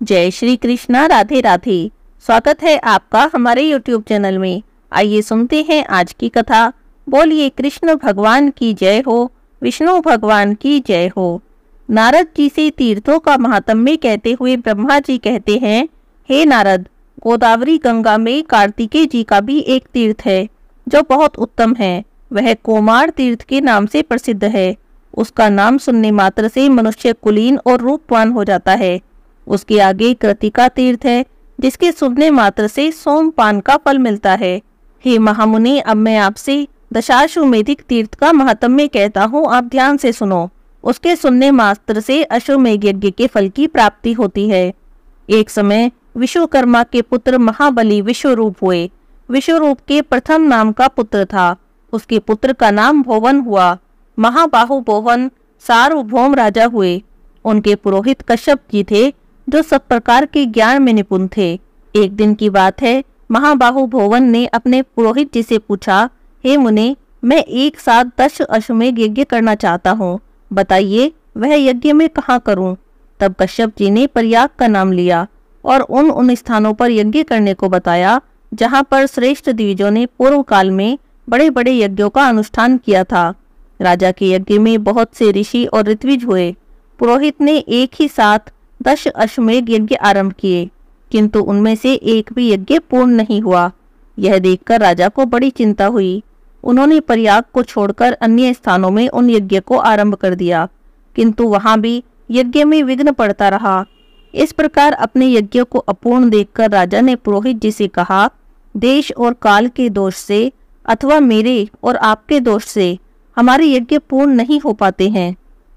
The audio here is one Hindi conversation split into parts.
जय श्री कृष्णा। राधे राधे। स्वागत है आपका हमारे YouTube चैनल में। आइए सुनते हैं आज की कथा। बोलिए कृष्ण भगवान की जय हो, विष्णु भगवान की जय हो। नारद जी से तीर्थों का महात्म्य कहते हुए ब्रह्मा जी कहते हैं, हे नारद, गोदावरी गंगा में कार्तिकेय जी का भी एक तीर्थ है जो बहुत उत्तम है। वह कोमार तीर्थ के नाम से प्रसिद्ध है। उसका नाम सुनने मात्र से मनुष्य कुलीन और रूपवान हो जाता है। उसके आगे कृतिका तीर्थ है जिसके सुनने मात्र से सोमपान का फल मिलता है। हे महामुनि, अब मैं आपसे दशाश्वमेधिक तीर्थ का महात्म्य कहता हूँ, आप ध्यान से सुनो। उसके सुनने मात्र से अश्वमेध यज्ञ के फल की प्राप्ति होती है। एक समय विश्वकर्मा के पुत्र महाबली विश्वरूप हुए। विश्वरूप के प्रथम नाम का पुत्र था। उसके पुत्र का नाम भोवन हुआ। महाबाहु भोवन सार्वभौम राजा हुए। उनके पुरोहित कश्यप जी थे जो सब प्रकार के ज्ञान में निपुण थे। एक दिन की बात है, महाबाहु भोवन ने अपने पुरोहित जी से पूछा, हे मुने, मैं एक साथ 10 अश्वमेध यज्ञ करना चाहता हूँ, बताइए वह यज्ञ मैं कहाँ करूँ। तब कश्यप जी ने प्रयाग का नाम लिया और उन स्थानों पर यज्ञ करने को बताया जहाँ पर श्रेष्ठ द्विजों ने पूर्व काल में बड़े बड़े यज्ञों का अनुष्ठान किया था। राजा के यज्ञ में बहुत से ऋषि और ऋत्विज हुए। पुरोहित ने एक ही साथ 10 अश्वमेध यज्ञ आरंभ किए, किंतु उनमें से एक भी यज्ञ पूर्ण नहीं हुआ। यह देखकर राजा को बड़ी चिंता हुई। उन्होंने प्रयाग को छोड़कर अन्य स्थानों में उन यज्ञ को आरंभ कर दिया, किंतु वहां भी यज्ञ में विघ्न पड़ता रहा। इस प्रकार अपने यज्ञ को अपूर्ण देखकर राजा ने पुरोहित जी से कहा, देश और काल के दोष से अथवा मेरे और आपके दोष से हमारे यज्ञ पूर्ण नहीं हो पाते हैं।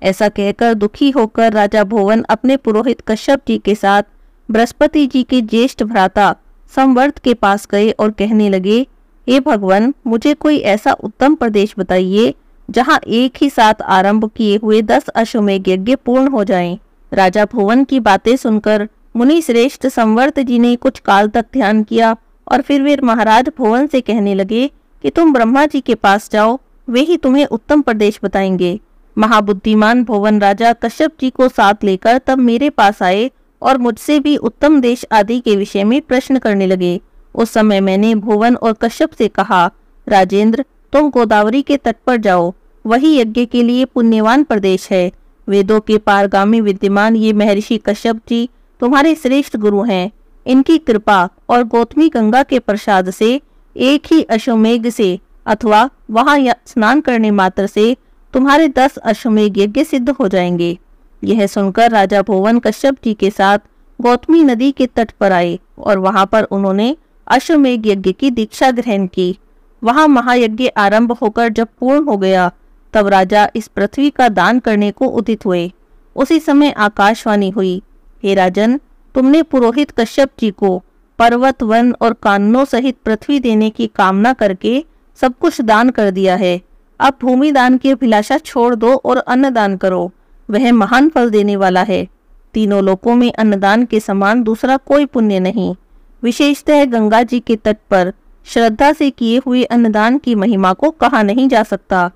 ऐसा कहकर दुखी होकर राजा भोवन अपने पुरोहित कश्यप जी के साथ बृहस्पति जी के ज्येष्ठ भ्राता संवर्त के पास गए और कहने लगे, हे भगवान, मुझे कोई ऐसा उत्तम प्रदेश बताइए जहां एक ही साथ आरंभ किए हुए 10 अश्वमेध यज्ञ पूर्ण हो जाएं। राजा भोवन की बातें सुनकर मुनि श्रेष्ठ संवर्त जी ने कुछ काल तक ध्यान किया और फिर वे महाराज भोवन से कहने लगे कि तुम ब्रह्मा जी के पास जाओ, वे ही तुम्हें उत्तम प्रदेश बताएंगे। महाबुद्धिमान भोवन राजा कश्यप जी को साथ लेकर तब मेरे पास आए और मुझसे भी उत्तम देश आदि के विषय में प्रश्न करने लगे। उस समय मैंने भोवन और कश्यप से कहा, राजेंद्र, तुम गोदावरी के तट पर जाओ, वही यज्ञ के लिए पुण्यवान प्रदेश है। वेदों के पारगामी विद्यमान ये महर्षि कश्यप जी तुम्हारे श्रेष्ठ गुरु हैं। इनकी कृपा और गौतमी गंगा के प्रसाद से एक ही अश्वमेध से अथवा वहां स्नान करने मात्र से तुम्हारे 10 अश्वमेध यज्ञ सिद्ध हो जाएंगे। यह सुनकर राजा भोवन कश्यप जी के साथ गौतमी नदी के तट पर आए और वहां पर उन्होंने अश्वमेध यज्ञ की दीक्षा ग्रहण की। वहां महायज्ञ आरंभ होकर जब पूर्ण हो गया तब राजा इस पृथ्वी का दान करने को उदित हुए। उसी समय आकाशवाणी हुई, हे राजन, तुमने पुरोहित कश्यप जी को पर्वत, वन और काननों सहित पृथ्वी देने की कामना करके सब कुछ दान कर दिया है। अब भूमि दान की अभिलाषा छोड़ दो और अन्नदान करो, वह महान फल देने वाला है। तीनों लोकों में अन्नदान के समान दूसरा कोई पुण्य नहीं। विशेषतः गंगा जी के तट पर श्रद्धा से किए हुए अन्नदान की महिमा को कहा नहीं जा सकता।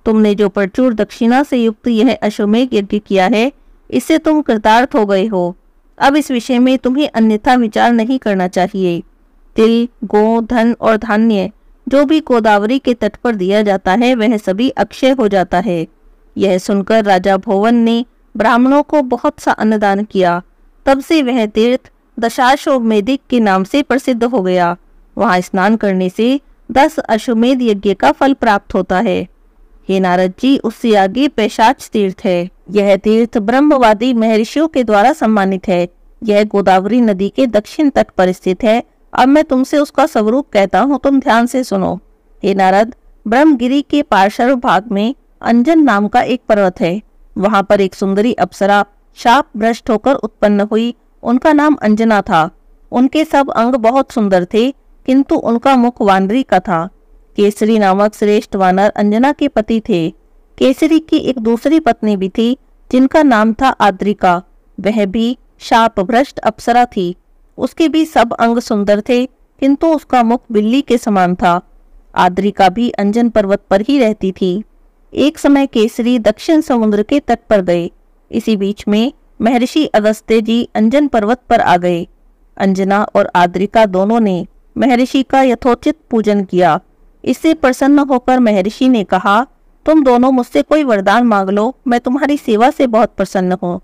तुमने जो प्रचुर दक्षिणा से युक्त यह अश्वमेध यज्ञ किया है, इससे तुम कृतार्थ हो गए हो। अब इस विषय में तुम्हें अन्यथा विचार नहीं करना चाहिए। तिल, गौ, धन और धान्य जो भी गोदावरी के तट पर दिया जाता है वह सभी अक्षय हो जाता है। यह सुनकर राजा भोवन ने ब्राह्मणों को बहुत सा अन्नदान किया। तब से वह तीर्थ दशाश्वमेधिक के नाम से प्रसिद्ध हो गया। वहां स्नान करने से 10 अश्वमेध यज्ञ का फल प्राप्त होता है। हे नारद जी, उससे आगे पैशाच तीर्थ है। यह तीर्थ ब्रह्मवादी महर्षियों के द्वारा सम्मानित है। यह गोदावरी नदी के दक्षिण तट पर स्थित है। अब मैं तुमसे उसका स्वरूप कहता हूँ, तुम ध्यान से सुनो। हे नारद, ब्रह्मगिरी के पार्श्व भाग में अंजन नाम का एक पर्वत है। वहां पर एक सुंदरी अप्सरा शाप भ्रष्ट होकर उत्पन्न हुई। उनका नाम अंजना था। उनके सब अंग बहुत सुंदर थे, किंतु उनका मुख वानरी का था। केसरी नामक श्रेष्ठ वानर अंजना के पति थे। केसरी की एक दूसरी पत्नी भी थी जिनका नाम था आद्रिका। वह भी शाप भ्रष्ट अप्सरा थी। उसके भी सब अंग सुंदर थे, किंतु उसका मुख बिल्ली के समान था। आद्रिका भी अंजन पर्वत पर ही रहती थी। एक समय केसरी दक्षिण समुद्र के तट पर गए। इसी बीच में महर्षि अगस्त्य जी अंजन पर्वत पर आ गए। अंजना और आद्रिका दोनों ने महर्षि का यथोचित पूजन किया। इससे प्रसन्न होकर महर्षि ने कहा, तुम दोनों मुझसे कोई वरदान मांग लो, मैं तुम्हारी सेवा से बहुत प्रसन्न हूँ।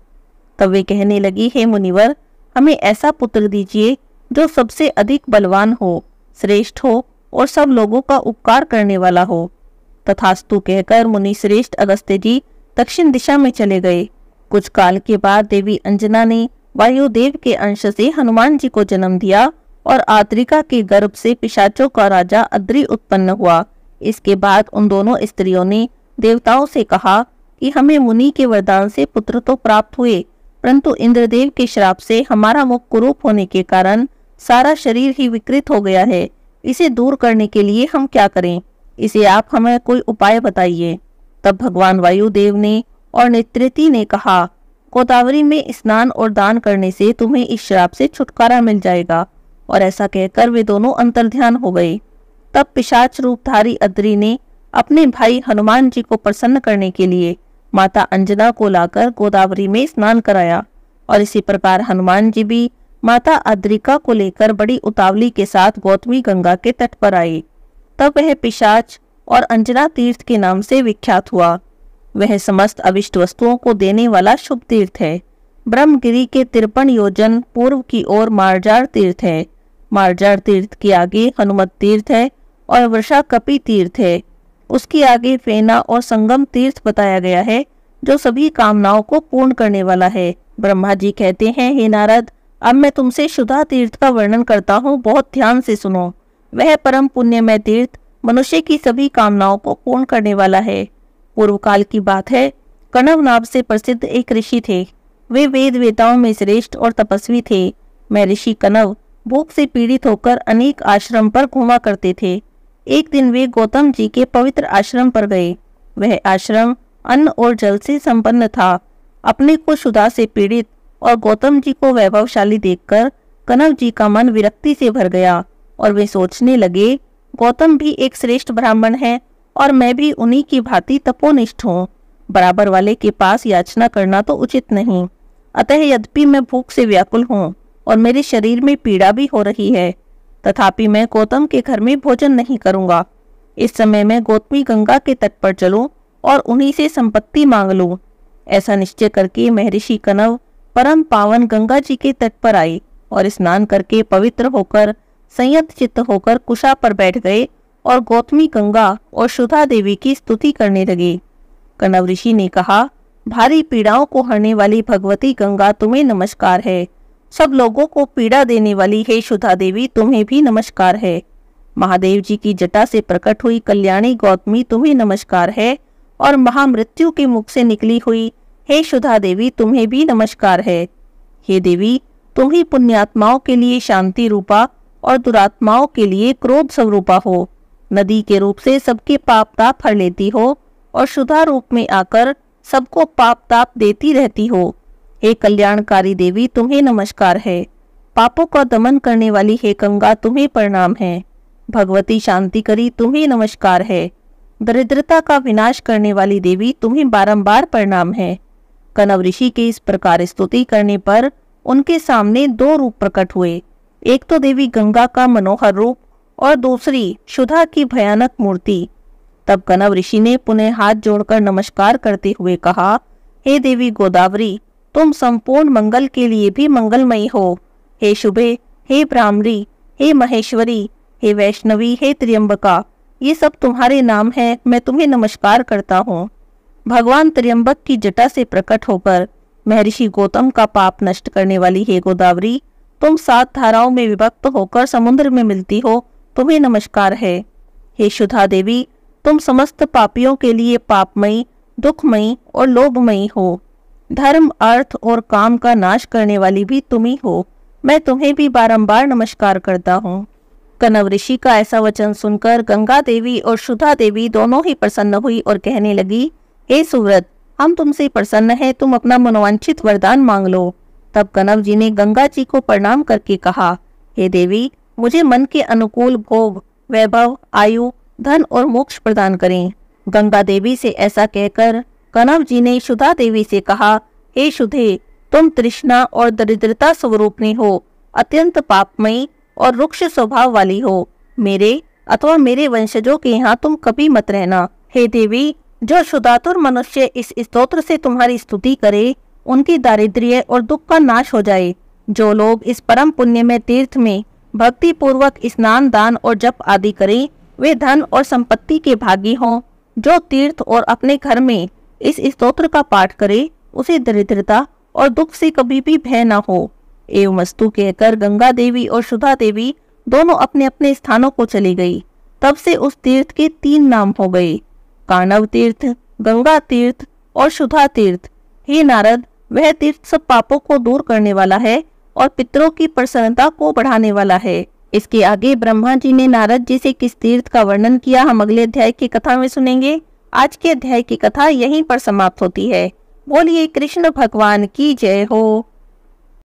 तब वे कहने लगी, हे मुनिवर, हमें ऐसा पुत्र दीजिए जो सबसे अधिक बलवान हो, श्रेष्ठ हो और सब लोगों का उपकार करने वाला हो। तथास्तु कहकर मुनि श्रेष्ठ अगस्त्य जी दक्षिण दिशा में चले गए। कुछ काल के बाद देवी अंजना ने वायुदेव के अंश से हनुमान जी को जन्म दिया और आद्रिका के गर्भ से पिशाचों का राजा अद्रि उत्पन्न हुआ। इसके बाद उन दोनों स्त्रियों ने देवताओं से कहा कि हमें मुनि के वरदान से पुत्र तो प्राप्त हुए, परंतु इंद्रदेव के श्राप से हमारा मुख कुरूप होने के कारण सारा शरीर ही विकृत हो गया है। इसे दूर करने के लिए हम क्या करें? इसे आप हमें कोई उपाय बताइए। तब भगवान वायुदेव ने और नेत्रेति ने कहा, गोदावरी में स्नान और दान करने से तुम्हें इस श्राप से छुटकारा मिल जाएगा। और ऐसा कहकर वे दोनों अंतर्ध्यान हो गए। तब पिशाच रूपधारी अद्रि ने अपने भाई हनुमान जी को प्रसन्न करने के लिए माता अंजना को लाकर गोदावरी में स्नान कराया। और इसी प्रकार हनुमान जी भी माता अद्रिका को लेकर बड़ी उतावली के साथ गौतमी गंगा के तट पर आए। तब वह पिशाच और अंजना तीर्थ के नाम से विख्यात हुआ। वह समस्त अविष्ट वस्तुओं को देने वाला शुभ तीर्थ है। ब्रह्मगिरी के 53 योजन पूर्व की ओर मार्जार तीर्थ है। मार्जार तीर्थ के आगे हनुमत तीर्थ है और वृषा कपि तीर्थ है। उसके आगे फेना और संगम तीर्थ बताया गया है, जो सभी कामनाओं को पूर्ण करने वाला है। ब्रह्मा जी कहते हैं, हे नारद, अब मैं तुमसे शुदा तीर्थ का वर्णन करता हूँ, बहुत ध्यान से सुनो। वह परम पुण्यमय तीर्थ मनुष्य की सभी कामनाओं को पूर्ण करने वाला है। पूर्व काल की बात है, कणव नाम से प्रसिद्ध एक ऋषि थे। वे वेद वेताओं में श्रेष्ठ और तपस्वी थे। मैं ऋषि कणव भूख से पीड़ित होकर अनेक आश्रम पर घूमा करते थे। एक दिन वे गौतम जी के पवित्र आश्रम पर गए। वह आश्रम अन्न और जल से संपन्न था। अपने को क्षुधा से पीड़ित और गौतम जी को वैभवशाली देखकर कणव जी का मन विरक्ति से भर गया और वे सोचने लगे, गौतम भी एक श्रेष्ठ ब्राह्मण है और मैं भी उन्हीं की भांति तपोनिष्ठ हूँ। बराबर वाले के पास याचना करना तो उचित नहीं। अतः यद्यपि मैं भूख से व्याकुल हूँ और मेरे शरीर में पीड़ा भी हो रही है, तथापि मैं गौतम के घर में भोजन नहीं करूंगा। इस समय मैं गौतमी गंगा के तट पर चलूं और उन्हीं से संपत्ति मांग लूं। ऐसा निश्चय करके महर्षि कणव परम पावन गंगा जी के तट पर आए और स्नान करके पवित्र होकर संयत चित्त होकर कुशा पर बैठ गए और गौतमी गंगा और सुधा देवी की स्तुति करने लगे। कणव ऋषि ने कहा, भारी पीड़ाओं को हरने वाली भगवती गंगा तुम्हें नमस्कार है। सब लोगों को पीड़ा देने वाली हे सुधा देवी तुम्हें भी नमस्कार है। महादेव जी की जटा से प्रकट हुई कल्याणी गौतमी तुम्हें नमस्कार है और महामृत्यु के मुख से निकली हुई हे सुधा देवी तुम्हें भी नमस्कार है। हे देवी, तुम ही पुण्यात्माओं के लिए शांति रूपा और दुरात्माओं के लिए क्रोध स्वरूपा हो। नदी के रूप से सबके पाप ताप हर लेती हो और सुधा रूप में आकर सबको पाप ताप देती रहती हो। हे कल्याणकारी देवी तुम्हें नमस्कार है। पापों का दमन करने वाली हे गंगा तुम्हें प्रणाम है। भगवती शांतिकरी तुम्हें नमस्कार है। दरिद्रता का विनाश करने वाली देवी तुम्हें बारंबार प्रणाम है। कणव ऋषि के इस प्रकार स्तुति करने पर उनके सामने दो रूप प्रकट हुए। एक तो देवी गंगा का मनोहर रूप और दूसरी सुधा की भयानक मूर्ति। तब कणव ऋषि ने पुनः हाथ जोड़कर नमस्कार करते हुए कहा, हे देवी गोदावरी, तुम संपूर्ण मंगल के लिए भी मंगलमयी हो। हे शुभे, हे ब्राह्मणी, हे महेश्वरी, हे वैष्णवी, हे त्र्यंबका, ये सब तुम्हारे नाम हैं। मैं तुम्हें नमस्कार करता हूँ। भगवान त्र्यंबक की जटा से प्रकट होकर महर्षि गौतम का पाप नष्ट करने वाली हे गोदावरी, तुम 7 धाराओं में विभक्त होकर समुद्र में मिलती हो, तुम्हें नमस्कार है। हे सुधा देवी, तुम समस्त पापियों के लिए पापमयी, दुखमयी और लोभमयी हो। धर्म, अर्थ और काम का नाश करने वाली भी तुम ही हो। मैं तुम्हें भी बारंबार नमस्कार करता हूँ। कणव ऋषि का ऐसा वचन सुनकर गंगा देवी और सुधा देवी दोनों ही प्रसन्न हुई और कहने लगी, हे सुव्रत, हम तुमसे प्रसन्न हैं, तुम अपना मनोवांछित वरदान मांग लो। तब कणव जी ने गंगा जी को प्रणाम करके कहा, हे देवी, मुझे मन के अनुकूल भोग, वैभव, आयु, धन और मोक्ष प्रदान करें। गंगा देवी से ऐसा कहकर कणव जी ने सुधा देवी से कहा, हे सुधे, तुम तृष्णा और दरिद्रता स्वरूपनी हो, अत्यंत पापमयी और रुक्ष स्वभाव वाली हो। मेरे अथवा मेरे वंशजों के यहाँ तुम कभी मत रहना। हे देवी, जो शुद्धातुर मनुष्य इस स्तोत्र से तुम्हारी स्तुति करे, उनकी दारिद्र्य और दुख का नाश हो जाए। जो लोग इस परम पुण्य में तीर्थ में भक्ति पूर्वक स्नान, दान और जप आदि करें, वे धन और संपत्ति के भागी हों। जो तीर्थ और अपने घर में इस स्तोत्र का पाठ करे, उसे दरिद्रता और दुख से कभी भी भय न हो। एवं वस्तु कहकर गंगा देवी और सुधा देवी दोनों अपने अपने स्थानों को चली गई। तब से उस तीर्थ के 3 नाम हो गए, कानव तीर्थ, गंगा तीर्थ और सुधा तीर्थ। हे नारद, वह तीर्थ सब पापों को दूर करने वाला है और पितरों की प्रसन्नता को बढ़ाने वाला है। इसके आगे ब्रह्मा जी ने नारद जी से किस तीर्थ का वर्णन किया, हम अगले अध्याय की कथा में सुनेंगे। आज के अध्याय की कथा यहीं पर समाप्त होती है। बोलिए कृष्ण भगवान की जय हो।